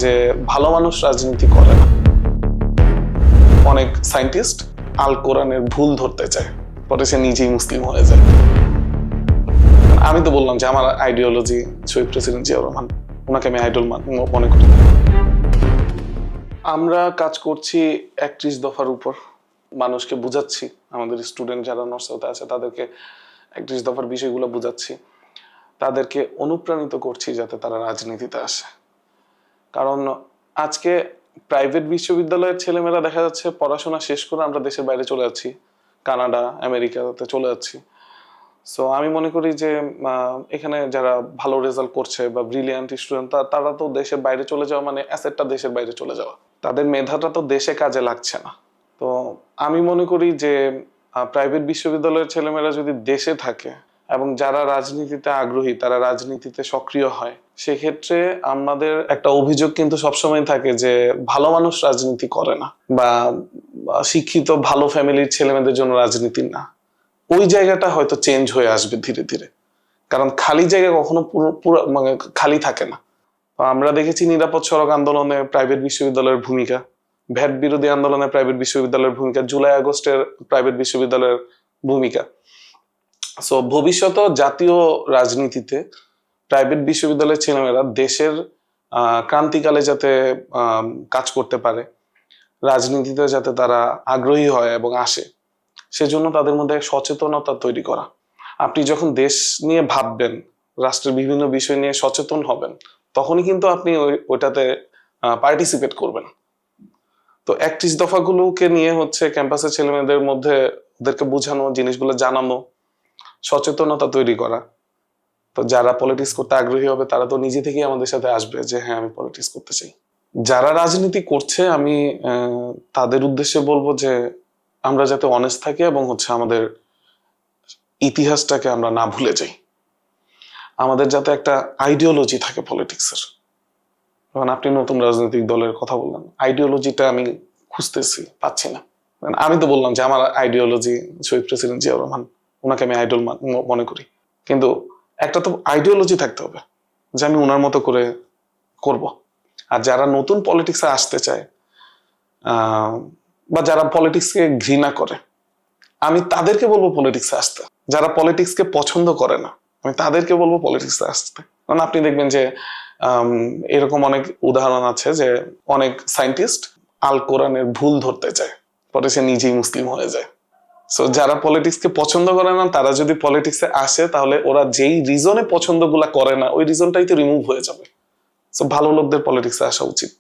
যে ভালো মানুষ রাজনীতি করে না। অনেক সায়েন্টিস্ট আল কোরআনের ভুল ধরতে চায়, পরে সে নিজেই মুসলিম হয়ে যায়। আমি তো বললাম যে আমার আইডিওলজি শহীদ প্রেসিডেন্ট জিয়াউর রহমান, ওনাকে আমি আইডল মনে করি। আমরা কাজ করছি 31 দফার উপর, মানুষকে বুঝাচ্ছি, আমাদের স্টুডেন্ট যারা নর্সাউথে আছে তাদেরকে 31 দফার বিষয়গুলো বুঝাচ্ছি, তাদেরকে অনুপ্রাণিত করছি যাতে তারা রাজনীতিতে আসে। কারণ আজকে প্রাইভেট বিশ্ববিদ্যালয়ের ছেলেমেয়েরা দেখা যাচ্ছে পড়াশোনা শেষ করে আমরা দেশের বাইরে চলে যাচ্ছি, কানাডা, আমেরিকাতে চলে যাচ্ছি। সো আমি মনে করি যে এখানে যারা ভালো রেজাল্ট করছে বা ব্রিলিয়ান্ট স্টুডেন্ট, তারা তো দেশের বাইরে চলে যাওয়া মানে অ্যাসেটটা দেশের বাইরে চলে যাওয়া, তাদের মেধাটা তো দেশে কাজে লাগছে না। তো আমি মনে করি যে প্রাইভেট বিশ্ববিদ্যালয়ের ছেলেমেয়েরা যদি দেশে থাকে এবং যারা রাজনীতিতে আগ্রহী তারা রাজনীতিতে সক্রিয় হয়, সেক্ষেত্রে আমাদের একটা অভিযোগ কিন্তু সবসময় থাকে যে ভালো মানুষ রাজনীতি করে না, বা শিক্ষিত ভালো ফ্যামিলির ছেলেমেয়েদের জন্য রাজনীতি না। ওই জায়গাটা হয়তো চেঞ্জ হয়ে আসবে ধীরে ধীরে, কারণ খালি জায়গা কখনো পুরো মানে খালি থাকে না। আমরা দেখেছি নিরাপদ সড়ক আন্দোলনে প্রাইভেট বিশ্ববিদ্যালয়ের ভূমিকা, ভ্যাট বিরোধী আন্দোলনে প্রাইভেট বিশ্ববিদ্যালয়ের ভূমিকা, জুলাই আগস্টের প্রাইভেট বিশ্ববিদ্যালয়ের ভূমিকা। সো ভবিষ্যতে জাতীয় রাজনীতিতে প্রাইভেট বিশ্ববিদ্যালয়ের ছেলেমেয়েরা দেশের ক্রান্তিকালে যাতে কাজ করতে পারে, রাজনীতিতে যাতে তারা আগ্রহী হয় এবং আসে, সেজন্য তাদের মধ্যে সচেতনতা তৈরি করা। আপনি যখন দেশ নিয়ে ভাববেন, রাষ্ট্রের বিভিন্ন বিষয় নিয়ে সচেতন হবেন, তখনই কিন্তু আপনি ওইটাতে পার্টিসিপেট করবেন। তো 31 দফাগুলোকে নিয়ে হচ্ছে ক্যাম্পাসের ছেলেমেয়েদের মধ্যে ওদেরকে বোঝানো, জিনিসগুলো জানানো, সচেতনতা তৈরি করা। তো যারা পলিটিক্স করতে আগ্রহী হবে তারা তো নিজে থেকেই আমাদের সাথে আসবে যে হ্যাঁ আমি পলিটিক্স করতে চাই। যারা রাজনীতি করছে আমি তাদের উদ্দেশ্যে বলবো যে আমরা যাতে অনেস্ট থাকি এবং হচ্ছে আমাদের ইতিহাসটাকে আমরা না ভুলে যাই। আমাদের যাতে একটা আইডিওলজি থাকে পলিটিক্সের। কারণ আপনি নতুন রাজনৈতিক দলের কথা বললেন, আইডিওলজিটা আমি খুঁজতেছি, পাচ্ছি না। আমি তো বললাম যে আমার আইডিওলজি শহীদ প্রেসিডেন্ট জিয়াউর রহমান, ওনাকে আমি আইডল মনে করি। কিন্তু একটা তো আইডিওলজি থাকতে হবে যে আমি ওনার মতো করে করব। আর যারা নতুন পলিটিক্সে আসতে চায় বা যারা পলিটিক্সকে ঘৃণা করে, আমি তাদেরকে বলবো পলিটিক্সে আসতে। যারা পলিটিক্সকে পছন্দ করে না, আমি তাদেরকে বলবো পলিটিক্সে আসতে। কারণ আপনি দেখবেন যে এরকম অনেক উদাহরণ আছে যে অনেক সায়েন্টিস্ট আল কোরআনের ভুল ধরতে চায়, পরে সে নিজেই মুসলিম হয়ে যায়। সো যারা পলিটিক্সকে পছন্দ করে না তারা যদি পলিটিক্সে আসে, তাহলে ওরা যেই রিজনে পছন্দগুলা করে না ওই রিজনটাই তো রিমুভ হয়ে যাবে। সো ভালো লোকদের পলিটিক্সে আসা উচিত।